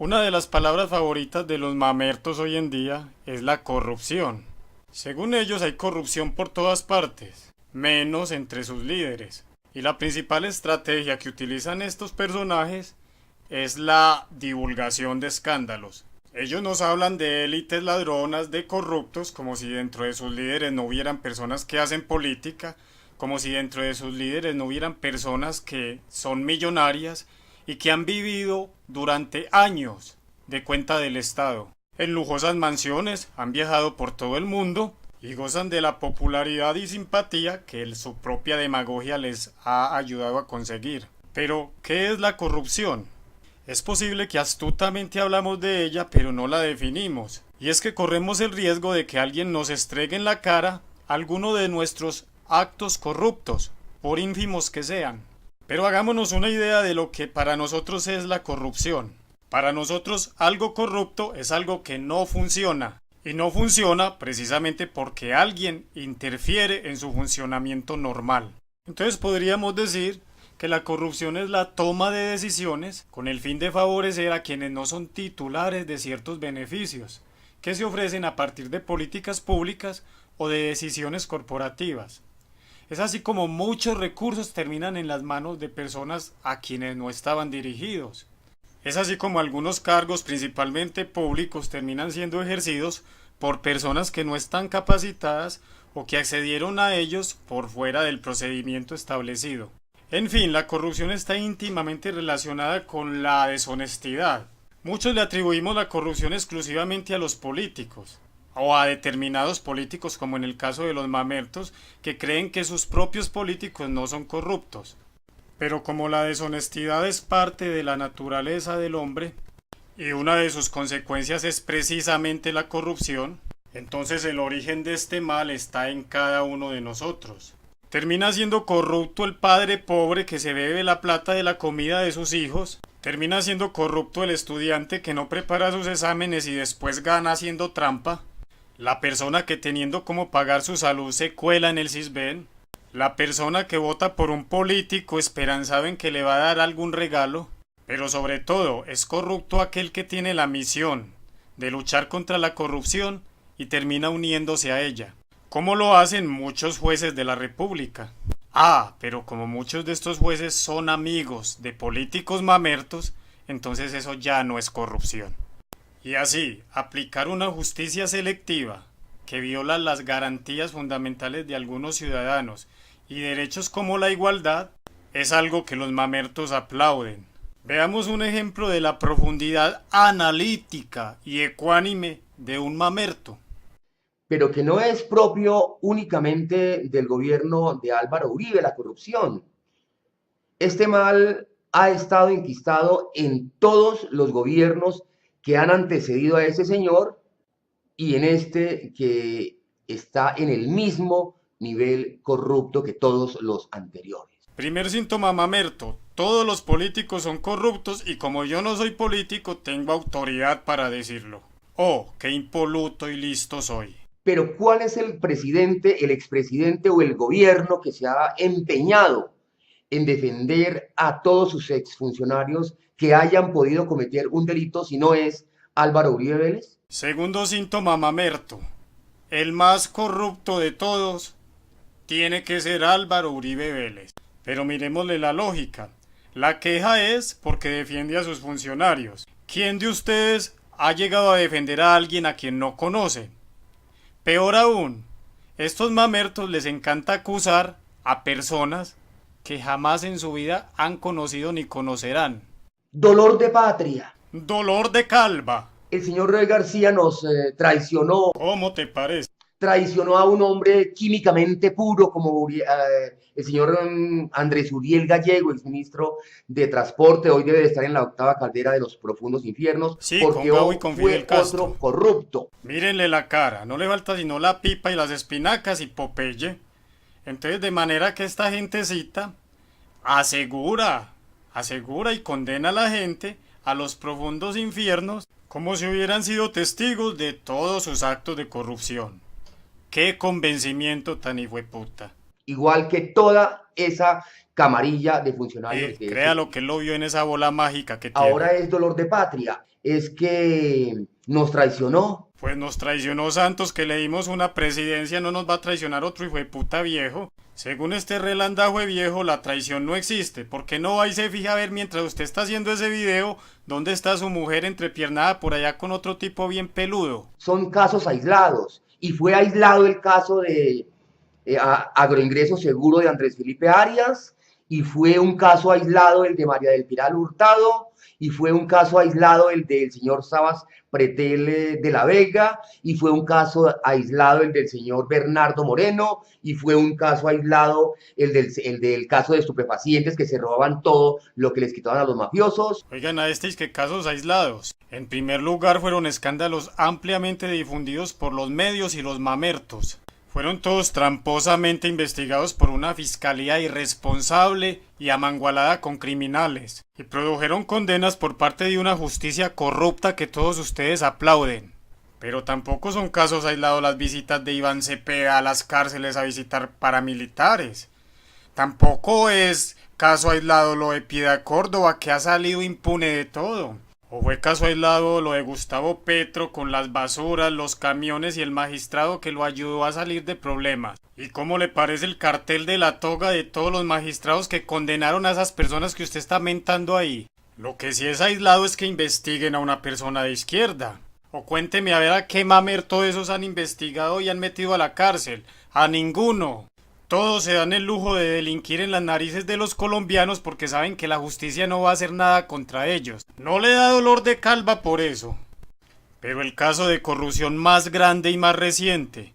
Una de las palabras favoritas de los mamertos hoy en día es la corrupción. Según ellos hay corrupción por todas partes, menos entre sus líderes. Y la principal estrategia que utilizan estos personajes es la divulgación de escándalos. Ellos nos hablan de élites ladronas, de corruptos, como si dentro de sus líderes no hubieran personas que hacen política, como si dentro de sus líderes no hubieran personas que son millonarias y que han vivido durante años de cuenta del Estado. En lujosas mansiones, han viajado por todo el mundo y gozan de la popularidad y simpatía que su propia demagogia les ha ayudado a conseguir. Pero, ¿qué es la corrupción? Es posible que astutamente hablamos de ella, pero no la definimos. Y es que corremos el riesgo de que alguien nos estregue en la cara alguno de nuestros actos corruptos, por ínfimos que sean. Pero hagámonos una idea de lo que para nosotros es la corrupción. Para nosotros algo corrupto es algo que no funciona. Y no funciona precisamente porque alguien interfiere en su funcionamiento normal. Entonces podríamos decir que la corrupción es la toma de decisiones con el fin de favorecer a quienes no son titulares de ciertos beneficios, que se ofrecen a partir de políticas públicas o de decisiones corporativas. Es así como muchos recursos terminan en las manos de personas a quienes no estaban dirigidos. Es así como algunos cargos, principalmente públicos, terminan siendo ejercidos por personas que no están capacitadas o que accedieron a ellos por fuera del procedimiento establecido. En fin, la corrupción está íntimamente relacionada con la deshonestidad. Muchos le atribuimos la corrupción exclusivamente a los políticos, o a determinados políticos, como en el caso de los mamertos, que creen que sus propios políticos no son corruptos. Pero como la deshonestidad es parte de la naturaleza del hombre, y una de sus consecuencias es precisamente la corrupción, entonces el origen de este mal está en cada uno de nosotros. Termina siendo corrupto el padre pobre que se bebe la plata de la comida de sus hijos. Termina siendo corrupto el estudiante que no prepara sus exámenes y después gana haciendo trampa. La persona que teniendo cómo pagar su salud se cuela en el Sisbén. La persona que vota por un político esperanzado en que le va a dar algún regalo. Pero sobre todo es corrupto aquel que tiene la misión de luchar contra la corrupción y termina uniéndose a ella, como lo hacen muchos jueces de la República. Pero como muchos de estos jueces son amigos de políticos mamertos, entonces eso ya no es corrupción. Y así, aplicar una justicia selectiva que viola las garantías fundamentales de algunos ciudadanos y derechos como la igualdad es algo que los mamertos aplauden. Veamos un ejemplo de la profundidad analítica y ecuánime de un mamerto. Pero que no es propio únicamente del gobierno de Álvaro Uribe, la corrupción. Este mal ha estado enquistado en todos los gobiernos que han antecedido a ese señor y en este que está en el mismo nivel corrupto que todos los anteriores. Primer síntoma mamerto, todos los políticos son corruptos y como yo no soy político tengo autoridad para decirlo. Oh, qué impoluto y listo soy. Pero ¿cuál es el presidente, el expresidente o el gobierno que se ha empeñado en defender a todos sus exfuncionarios que hayan podido cometer un delito si no es Álvaro Uribe Vélez? Segundo síntoma mamerto, el más corrupto de todos tiene que ser Álvaro Uribe Vélez. Pero miremosle la lógica. La queja es porque defiende a sus funcionarios. ¿Quién de ustedes ha llegado a defender a alguien a quien no conoce? Peor aún, estos mamertos les encanta acusar a personas que jamás en su vida han conocido ni conocerán. Dolor de patria. Dolor de calva. El señor Roy García nos traicionó, ¿Cómo te parece? traicionó a un hombre químicamente puro como el señor Andrés Uriel Gallego, exministro de Transporte, hoy debe de estar en la octava caldera de los profundos infiernos, Sí, con porque Gabo y hoy con fue Fidel Castro. otro corrupto. Mírenle la cara, no le falta sino la pipa y las espinacas y Popeye. Entonces, de manera que esta gentecita asegura y condena a la gente a los profundos infiernos como si hubieran sido testigos de todos sus actos de corrupción. ¡Qué convencimiento tan hijueputa! Igual que toda esa camarilla de funcionarios. Créalo que él lo vio en esa bola mágica que tiene. Ahora es dolor de patria. es que nos traicionó. Pues nos traicionó Santos, que le dimos una presidencia, no nos va a traicionar otro hijo de puta viejo. Según este relandajo viejo, la traición no existe. ¿Por qué no va y se fija a ver mientras usted está haciendo ese video dónde está su mujer entrepiernada por allá con otro tipo bien peludo? Son casos aislados y fue aislado el caso de agroingreso seguro de Andrés Felipe Arias y fue un caso aislado el de María del Pilar Hurtado y fue un caso aislado el del señor Sabas Pretel de la Vega y fue un caso aislado el del señor Bernardo Moreno y fue un caso aislado el del caso de estupefacientes que se robaban todo lo que les quitaban a los mafiosos. Oigan, a este es que casos aislados. En primer lugar, fueron escándalos ampliamente difundidos por los medios y los mamertos. Fueron todos tramposamente investigados por una fiscalía irresponsable y amangualada con criminales, y produjeron condenas por parte de una justicia corrupta que todos ustedes aplauden. Pero tampoco son casos aislados las visitas de Iván Cepeda a las cárceles a visitar paramilitares. Tampoco es caso aislado lo de Piedad Córdoba, que ha salido impune de todo. ¿O fue caso aislado lo de Gustavo Petro con las basuras, los camiones y el magistrado que lo ayudó a salir de problemas? ¿Y cómo le parece el cartel de la toga de todos los magistrados que condenaron a esas personas que usted está mentando ahí? Lo que sí es aislado es que investiguen a una persona de izquierda. O cuénteme a ver a qué mamerto de esos han investigado y han metido a la cárcel. A ninguno. Todos se dan el lujo de delinquir en las narices de los colombianos porque saben que la justicia no va a hacer nada contra ellos. No le da dolor de calva por eso. Pero el caso de corrupción más grande y más reciente.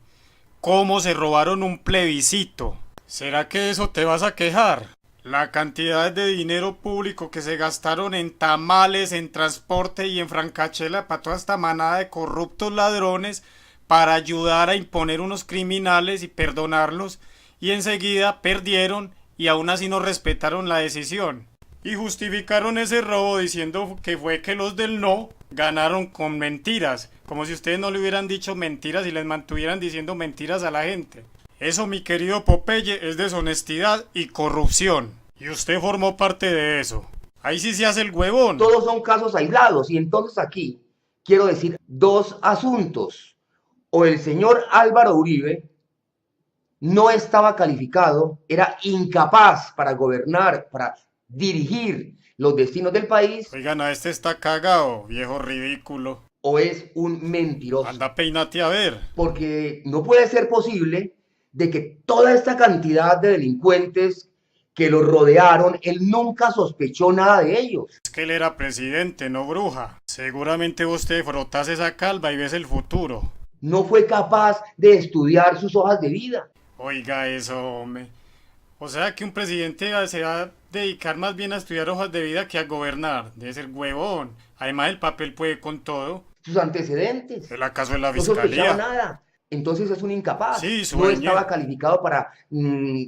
¿Cómo se robaron un plebiscito? ¿Será que de eso te vas a quejar? La cantidad de dinero público que se gastaron en tamales, en transporte y en francachela para toda esta manada de corruptos ladrones para ayudar a imponer unos criminales y perdonarlos. Y enseguida perdieron y aún así no respetaron la decisión. Y justificaron ese robo diciendo que fue que los del no ganaron con mentiras, como si ustedes no le hubieran dicho mentiras y les mantuvieran diciendo mentiras a la gente. Eso, mi querido Popeye, es deshonestidad y corrupción. Y usted formó parte de eso. Ahí sí se hace el huevón. Todos son casos aislados y entonces aquí quiero decir dos asuntos. O el señor Álvaro Uribe no estaba calificado, era incapaz para gobernar, para dirigir los destinos del país. Oigan, a este está cagado, viejo ridículo. O es un mentiroso. Anda, peínate a ver. Porque no puede ser posible de que toda esta cantidad de delincuentes que lo rodearon, él nunca sospechó nada de ellos. Es que él era presidente, no bruja. Seguramente vos te frotás esa calva y ves el futuro. No fue capaz de estudiar sus hojas de vida. Oiga eso, hombre. O sea que un presidente se va a dedicar más bien a estudiar hojas de vida que a gobernar. Debe ser huevón. Además el papel puede con todo. Sus antecedentes. ¿El acaso de la No sospechaba fiscalía? nada. Entonces es un incapaz. Sí, No sueñe. estaba calificado para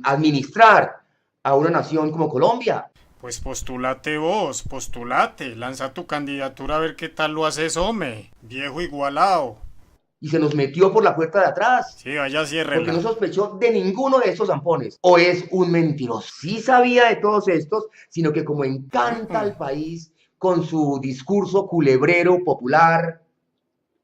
administrar a una nación como Colombia. Pues postulate vos, postulate. Lanza tu candidatura a ver qué tal lo haces, hombre. Viejo igualado. Y se nos metió por la puerta de atrás. Sí, vaya, Porque ciérrela. no sospechó de ninguno de estos zampones. O es un mentiroso. Sí sabía de todos estos, sino que como encanta al país con su discurso culebrero popular,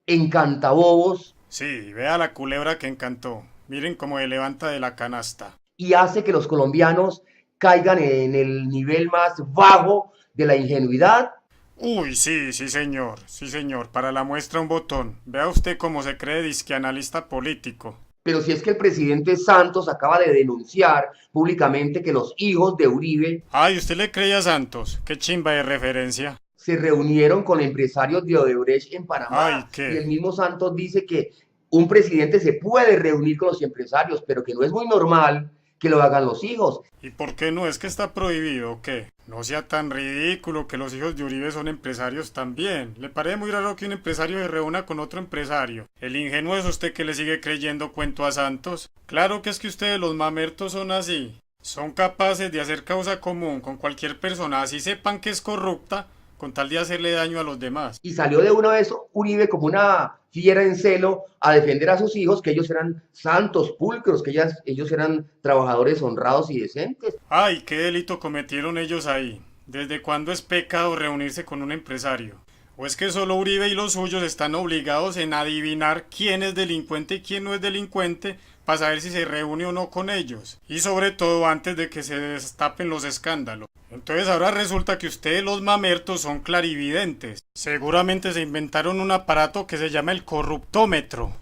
encantabobos, Sí, vea la culebra que encantó. Miren cómo se levanta de la canasta. y hace que los colombianos caigan en el nivel más bajo de la ingenuidad. Uy, sí, sí señor, sí señor, para la muestra un botón. Vea usted cómo se cree disque analista político. Pero si es que el presidente Santos acaba de denunciar públicamente que los hijos de Uribe Ay, ¿usted le creía a Santos? Qué chimba de referencia. se reunieron con empresarios de Odebrecht en Panamá. Ay, ¿qué? Y el mismo Santos dice que un presidente se puede reunir con los empresarios, pero que no es muy normal que lo hagan los hijos. ¿Y por qué no? ¿Es que está prohibido o qué? No sea tan ridículo que los hijos de Uribe son empresarios también. ¿Le parece muy raro que un empresario se reúna con otro empresario? ¿El ingenuo es usted que le sigue creyendo cuento a Santos? Claro que es que ustedes los mamertos son así. Son capaces de hacer causa común con cualquier persona, así sepan que es corrupta, con tal de hacerle daño a los demás. Y salió de una vez Uribe como una fiera en celo a defender a sus hijos, que ellos eran santos, pulcros, que ellos eran trabajadores honrados y decentes. Ay, ¿qué delito cometieron ellos ahí? ¿Desde cuándo es pecado reunirse con un empresario? ¿O es que solo Uribe y los suyos están obligados en adivinar quién es delincuente y quién no es delincuente para saber si se reúne o no con ellos? Y sobre todo antes de que se destapen los escándalos. Entonces ahora resulta que ustedes los mamertos son clarividentes. Seguramente se inventaron un aparato que se llama el corruptómetro,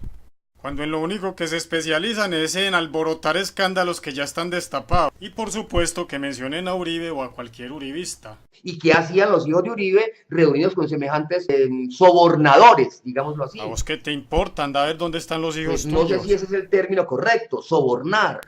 cuando en lo único que se especializan es en alborotar escándalos que ya están destapados. Y por supuesto que mencionen a Uribe o a cualquier uribista. ¿Y qué hacían los hijos de Uribe reunidos con semejantes sobornadores, digámoslo así? ¿A vos qué te importa? Anda a ver dónde están los hijos Pues no tuyos. sé si ese es el término correcto, sobornar.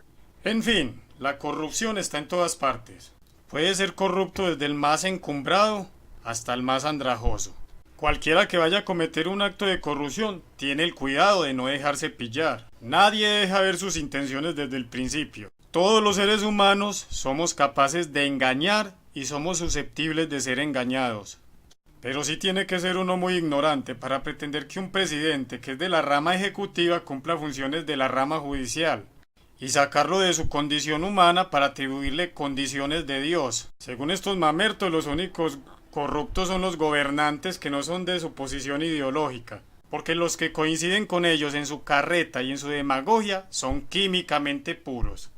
En fin, la corrupción está en todas partes. Puede ser corrupto desde el más encumbrado hasta el más andrajoso. Cualquiera que vaya a cometer un acto de corrupción tiene el cuidado de no dejarse pillar. Nadie deja ver sus intenciones desde el principio. Todos los seres humanos somos capaces de engañar y somos susceptibles de ser engañados. Pero sí tiene que ser uno muy ignorante para pretender que un presidente que es de la rama ejecutiva cumpla funciones de la rama judicial y sacarlo de su condición humana para atribuirle condiciones de Dios. Según estos mamertos, los únicos corruptos son los gobernantes que no son de su posición ideológica, porque los que coinciden con ellos en su carreta y en su demagogia son químicamente puros.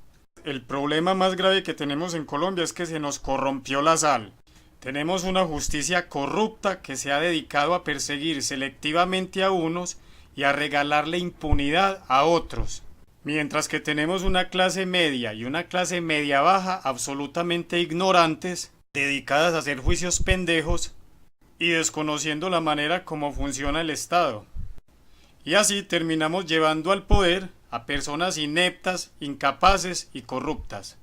El problema más grave que tenemos en Colombia es que se nos corrompió la sal. Tenemos una justicia corrupta que se ha dedicado a perseguir selectivamente a unos y a regalarle impunidad a otros. Mientras que tenemos una clase media y una clase media baja absolutamente ignorantes, dedicadas a hacer juicios pendejos y desconociendo la manera como funciona el Estado. Y así terminamos llevando al poder a personas ineptas, incapaces y corruptas.